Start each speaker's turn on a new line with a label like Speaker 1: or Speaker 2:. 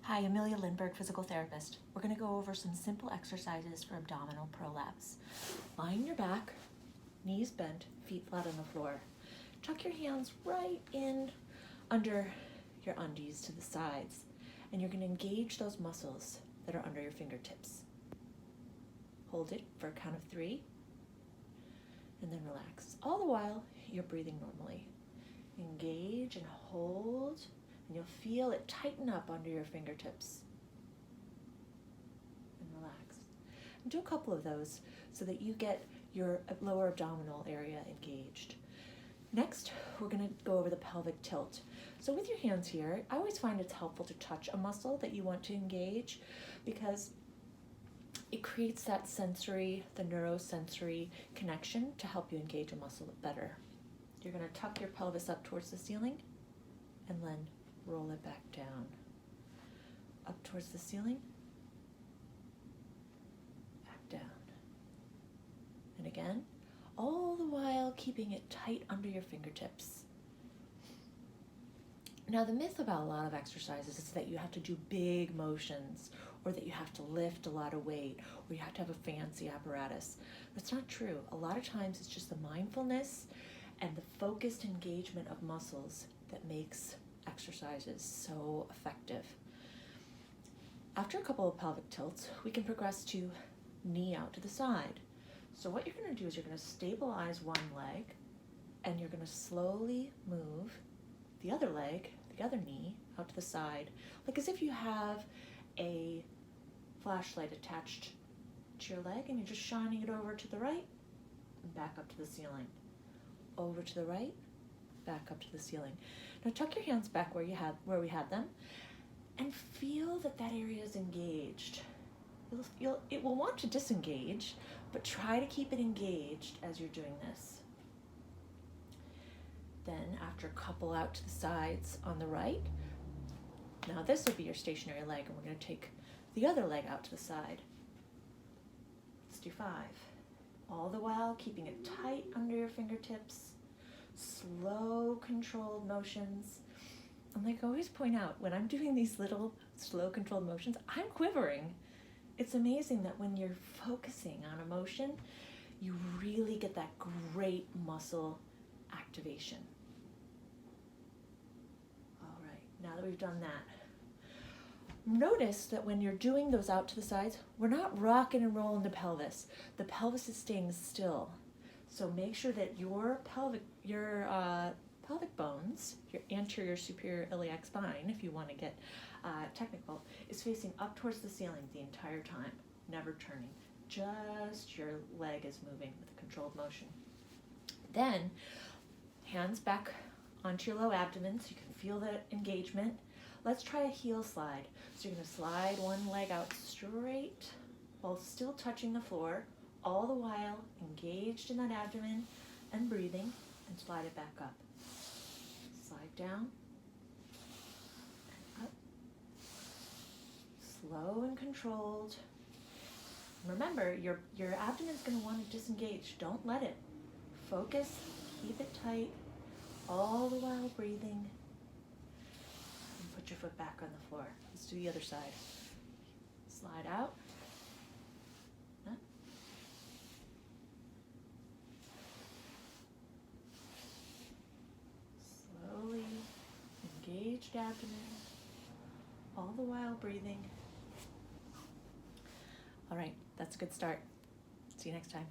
Speaker 1: Hi, Amelia Lindberg, physical therapist. We're going to go over some simple exercises for abdominal prolapse. Lie on your back, knees bent, feet flat on the floor. Tuck your hands right in under your undies to the sides, and you're going to engage those muscles that are under your fingertips. Hold it for a count of 3, and then relax. All the while, you're breathing normally. Engage and hold, and you'll feel it tighten up under your fingertips. And relax. And do a couple of those so that you get your lower abdominal area engaged. Next, we're going to go over the pelvic tilt. So with your hands here, I always find it's helpful to touch a muscle that you want to engage because it creates that sensory, the neurosensory connection to help you engage a muscle better. You're going to tuck your pelvis up towards the ceiling and then roll it back down. Up towards the ceiling, back down. And again, all the while keeping it tight under your fingertips. Now, the myth about a lot of exercises is that you have to do big motions or that you have to lift a lot of weight or you have to have a fancy apparatus. That's not true. A lot of times it's just the mindfulness and the focused engagement of muscles that makes exercises so effective. After a couple of pelvic tilts, we can progress to knee out to the side. So what you're going to do is you're going to stabilize one leg and you're going to slowly move the other leg, the other knee, out to the side, like as if you have a flashlight attached to your leg and you're just shining it over to the right and back up to the ceiling. Over to the right, back up to the ceiling. Now tuck your hands back where we had them and feel that that area is engaged. It will want to disengage, but try to keep it engaged as you're doing this. Then after a couple out to the sides on the right, now this will be your stationary leg and we're going to take the other leg out to the side. Let's do 5. All the while keeping it tight under your fingertips, slow controlled motions. And like I always point out, when I'm doing these little slow controlled motions, I'm quivering. It's amazing that when you're focusing on a motion, you really get that great muscle activation. All right, now that we've done that, notice that when you're doing those out to the sides, we're not rocking and rolling the pelvis. The pelvis is staying still. So make sure that your pelvic bones, your anterior superior iliac spine, if you want to get technical, is facing up towards the ceiling the entire time, never turning. Just your leg is moving with a controlled motion. Then, hands back onto your low abdomen so you can feel the engagement. Let's try a heel slide. So you're going to slide one leg out straight while still touching the floor, all the while engaged in that abdomen and breathing, and slide it back up. Slide down and up. Slow and controlled. Remember, your abdomen is going to want to disengage. Don't let it. Focus, keep it tight, all the while breathing. And put your foot back on the floor. Let's do the other side. Slide out. Up. Slowly engaged abdomen, all the while breathing. All right, that's a good start. See you next time.